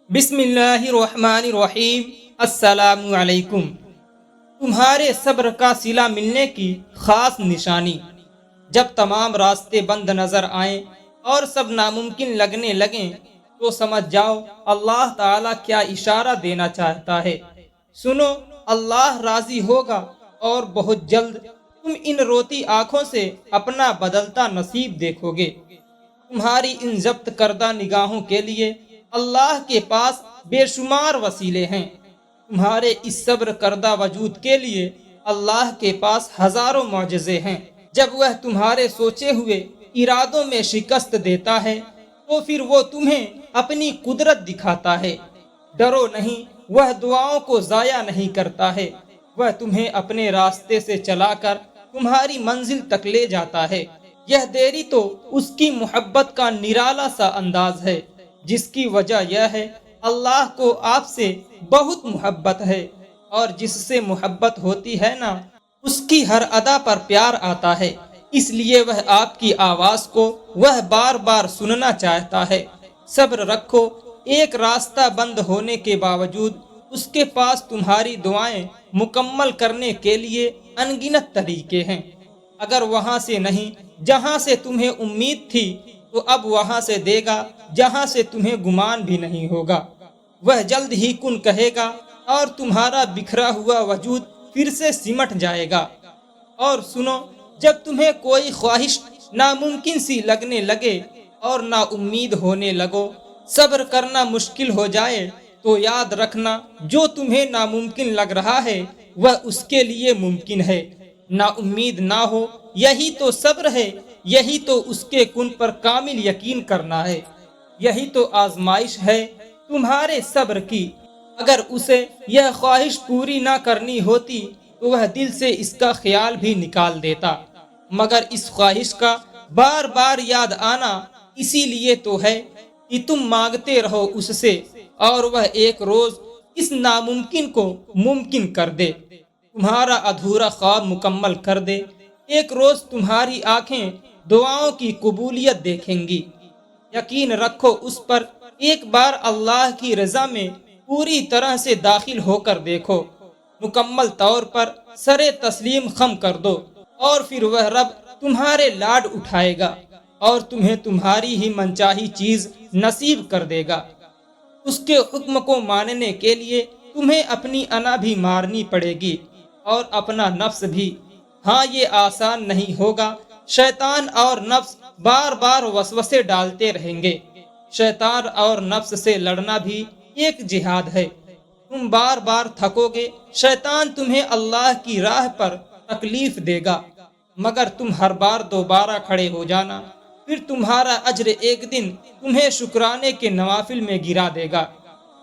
بسم اللہ الرحمن الرحیم۔ السلام علیکم۔ تمہارے صبر کا صلہ ملنے کی خاص نشانی، جب تمام راستے بند نظر آئیں اور سب ناممکن لگنے لگیں تو سمجھ جاؤ اللہ تعالیٰ کیا اشارہ دینا چاہتا ہے۔ سنو، اللہ راضی ہوگا اور بہت جلد تم ان روتی آنکھوں سے اپنا بدلتا نصیب دیکھو گے۔ تمہاری ان ضبط کردہ نگاہوں کے لیے اللہ کے پاس بے شمار وسیلے ہیں۔ تمہارے اس صبر کردہ وجود کے لیے اللہ کے پاس ہزاروں معجزے ہیں۔ جب وہ تمہارے سوچے ہوئے ارادوں میں شکست دیتا ہے تو پھر وہ تمہیں اپنی قدرت دکھاتا ہے۔ ڈرو نہیں، وہ دعاؤں کو ضائع نہیں کرتا ہے، وہ تمہیں اپنے راستے سے چلا کر تمہاری منزل تک لے جاتا ہے۔ یہ دیری تو اس کی محبت کا نرالا سا انداز ہے، جس کی وجہ یہ ہے اللہ کو آپ سے بہت محبت ہے، اور جس سے محبت ہوتی ہے نا، اس کی ہر ادا پر پیار آتا ہے، اس لیے وہ آپ کی آواز کو وہ بار بار سننا چاہتا ہے۔ صبر رکھو، ایک راستہ بند ہونے کے باوجود اس کے پاس تمہاری دعائیں مکمل کرنے کے لیے ان گنت طریقے ہیں۔ اگر وہاں سے نہیں جہاں سے تمہیں امید تھی تو اب وہاں سے دے گا جہاں سے تمہیں گمان بھی نہیں ہوگا۔ وہ جلد ہی کن کہے گا اور تمہارا بکھرا ہوا وجود پھر سے سمٹ جائے گا۔ اور سنو، جب تمہیں کوئی خواہش ناممکن سی لگنے لگے اور نا امید ہونے لگو، صبر کرنا مشکل ہو جائے، تو یاد رکھنا جو تمہیں ناممکن لگ رہا ہے وہ اس کے لیے ممکن ہے۔ نا امید نہ ہو، یہی تو صبر ہے، یہی تو اس کے کن پر کامل یقین کرنا ہے، یہی تو آزمائش ہے تمہارے صبر کی۔ اگر اسے یہ خواہش پوری نہ کرنی ہوتی تو وہ دل سے اس کا خیال بھی نکال دیتا، مگر اس خواہش کا بار بار یاد آنا اسی لیے تو ہے کہ تم مانگتے رہو اس سے، اور وہ ایک روز اس ناممکن کو ممکن کر دے، تمہارا ادھورا خواب مکمل کر دے۔ ایک روز تمہاری آنکھیں دعاؤں کی قبولیت دیکھیں گی۔ یقین رکھو اس پر، ایک بار اللہ کی رضا میں پوری طرح سے داخل ہو کر دیکھو، مکمل طور پر سر تسلیم خم کر دو، اور پھر وہ رب تمہارے لاڈ اٹھائے گا اور تمہیں تمہاری ہی منچاہی چیز نصیب کر دے گا۔ اس کے حکم کو ماننے کے لیے تمہیں اپنی انا بھی مارنی پڑے گی اور اپنا نفس بھی۔ ہاں، یہ آسان نہیں ہوگا، شیطان اور نفس بار بار وسوسے ڈالتے رہیں گے۔ شیطان اور نفس سے لڑنا بھی ایک جہاد ہے۔ تم بار بار تھکو گے، شیطان تمہیں اللہ کی راہ پر تکلیف دے گا، مگر تم ہر بار دوبارہ کھڑے ہو جانا، پھر تمہارا اجر ایک دن تمہیں شکرانے کے نوافل میں گرا دے گا۔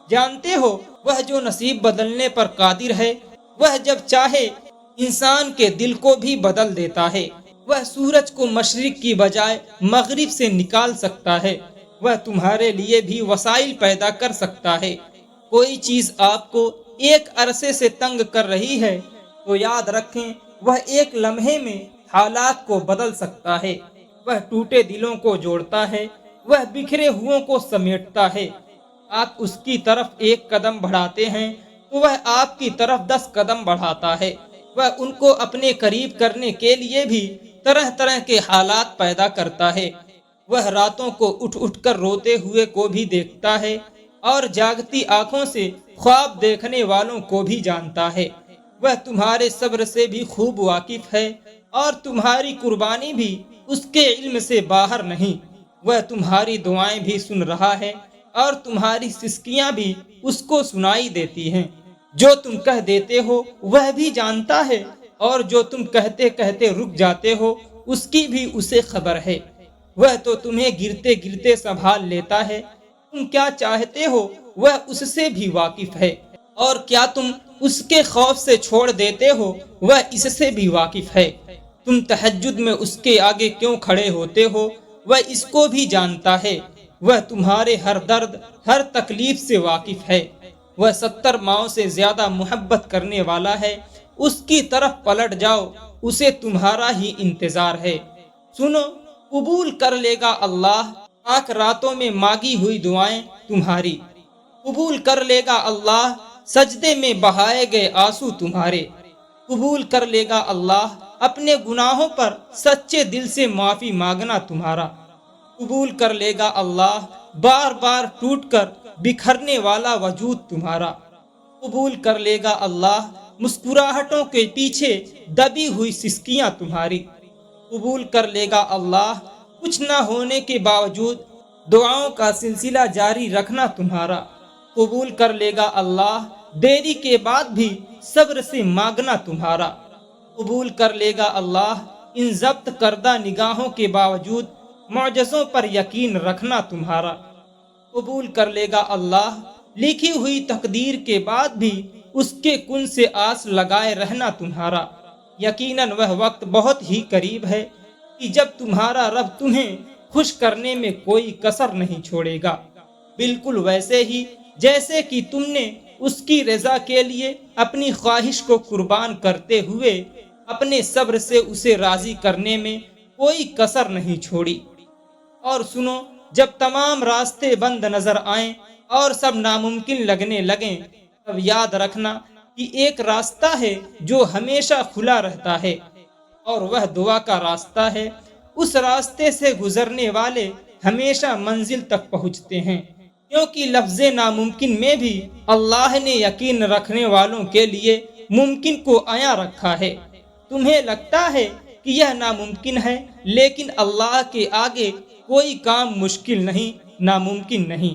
جانتے ہو، وہ جو نصیب بدلنے پر قادر ہے، وہ جب چاہے انسان کے دل کو بھی بدل دیتا ہے۔ وہ سورج کو مشرق کی بجائے مغرب سے نکال سکتا ہے، وہ تمہارے لیے بھی وسائل پیدا کر سکتا ہے۔ کوئی چیز آپ کو ایک عرصے سے تنگ کر رہی ہے تو یاد رکھیں وہ ایک لمحے میں حالات کو بدل سکتا ہے۔ وہ ٹوٹے دلوں کو جوڑتا ہے، وہ بکھرے ہوئوں کو سمیٹتا ہے۔ آپ اس کی طرف ایک قدم بڑھاتے ہیں تو وہ آپ کی طرف 10 قدم بڑھاتا ہے۔ وہ ان کو اپنے قریب کرنے کے لیے بھی طرح طرح کے حالات پیدا کرتا ہے۔ وہ راتوں کو اٹھ اٹھ کر روتے ہوئے کو بھی دیکھتا ہے، اور جاگتی آنکھوں سے خواب دیکھنے والوں کو بھی جانتا ہے۔ وہ تمہارے صبر سے بھی خوب واقف ہے، اور تمہاری قربانی بھی اس کے علم سے باہر نہیں۔ وہ تمہاری دعائیں بھی سن رہا ہے، اور تمہاری سسکیاں بھی اس کو سنائی دیتی ہیں۔ جو تم کہہ دیتے ہو وہ بھی جانتا ہے، اور جو تم کہتے کہتے رک جاتے ہو اس کی بھی اسے خبر ہے۔ وہ تو تمہیں گرتے گرتے سنبھال لیتا ہے، تم کیا چاہتے ہو وہ اس سے بھی واقف ہے، اور کیا تم اس کے خوف سے چھوڑ دیتے ہو وہ اس سے بھی واقف ہے۔ تم تہجد میں اس کے آگے کیوں کھڑے ہوتے ہو وہ اس کو بھی جانتا ہے۔ وہ تمہارے ہر درد، ہر تکلیف سے واقف ہے۔ وہ 70 ماؤں سے زیادہ محبت کرنے والا ہے، اس کی طرف پلٹ جاؤ، اسے تمہارا ہی انتظار ہے۔ سنو، قبول کر لے گا اللہ پاک راتوں میں مانگی ہوئی دعائیں تمہاری۔ قبول کر لے گا اللہ سجدے میں بہائے گئے آنسو تمہارے، قبول کر لے گا اللہ اپنے گناہوں پر سچے دل سے معافی مانگنا تمہارا، قبول کر لے گا اللہ بار بار ٹوٹ کر بکھرنے والا وجود تمہارا، قبول کر لے گا اللہ مسکراہٹوں کے پیچھے دبی ہوئی سسکیاں تمہاری، قبول کر لے گا اللہ کچھ نہ ہونے کے باوجود دعاؤں کا سلسلہ جاری رکھنا تمہارا، قبول کر لے گا اللہ دیری کے بعد بھی صبر سے مانگنا تمہارا، قبول کر لے گا اللہ ان ضبط کردہ نگاہوں کے باوجود معجزوں پر یقین رکھنا تمہارا، قبول کر لے گا اللہ لکھی ہوئی تقدیر کے بعد بھی اس کے کن سے آس لگائے رہنا تمہارا، یقیناً وہ وقت بہت ہی قریب ہے کہ جب تمہارا رب تمہیں خوش کرنے میں کوئی کسر نہیں چھوڑے گا، بالکل ویسے ہی جیسے کہ تم نے اس کی رضا کے لیے اپنی خواہش کو قربان کرتے ہوئے اپنے صبر سے اسے راضی کرنے میں کوئی کسر نہیں چھوڑی۔ اور سنو، جب تمام راستے بند نظر آئیں اور سب ناممکن لگنے لگیں، تب یاد رکھنا کہ ایک راستہ ہے جو ہمیشہ کھلا رہتا ہے، اور وہ دعا کا راستہ ہے۔ اس راستے سے گزرنے والے ہمیشہ منزل تک پہنچتے ہیں، کیونکہ لفظ ناممکن میں بھی اللہ نے یقین رکھنے والوں کے لیے ممکن کو عیاں رکھا ہے۔ تمہیں لگتا ہے کہ یہ ناممکن ہے، لیکن اللہ کے آگے کوئی کام مشکل نہیں، ناممکن نہیں۔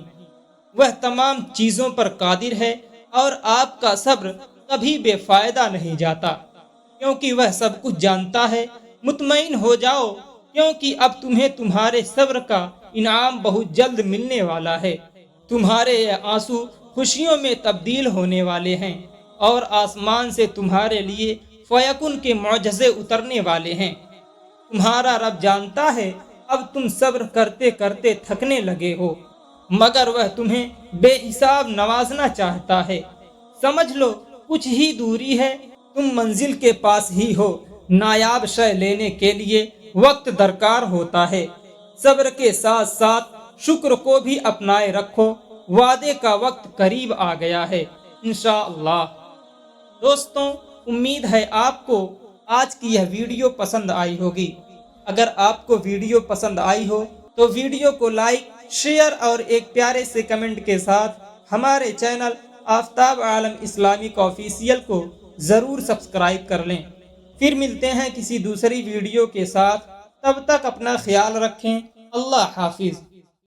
وہ تمام چیزوں پر قادر ہے، اور آپ کا صبر کبھی بے فائدہ نہیں جاتا، کیونکہ وہ سب کچھ جانتا ہے۔ مطمئن ہو جاؤ، کیونکہ اب تمہیں تمہارے صبر کا انعام بہت جلد ملنے والا ہے۔ تمہارے یہ آنسو خوشیوں میں تبدیل ہونے والے ہیں، اور آسمان سے تمہارے لیے فیکن کے معجزے اترنے والے ہیں۔ تمہارا رب جانتا ہے اب تم صبر کرتے کرتے تھکنے لگے ہو، مگر وہ تمہیں بے حساب نوازنا چاہتا ہے۔ سمجھ لو کچھ ہی دوری ہے، تم منزل کے پاس ہی ہو۔ نایاب شے لینے کے لیے وقت درکار ہوتا ہے، صبر کے ساتھ ساتھ شکر کو بھی اپنائے رکھو، وعدے کا وقت قریب آ گیا ہے انشاءاللہ۔ دوستوں، امید ہے آپ کو آج کی یہ ویڈیو پسند آئی ہوگی۔ اگر آپ کو ویڈیو پسند آئی ہو تو ویڈیو کو لائک، شیئر اور ایک پیارے سے کمنٹ کے ساتھ ہمارے channel Aftab Alam Islamic official کو ضرور سبسکرائب کر لیں۔ پھر ملتے ہیں کسی دوسری ویڈیو کے ساتھ، تب تک اپنا خیال رکھیں۔ اللہ حافظ۔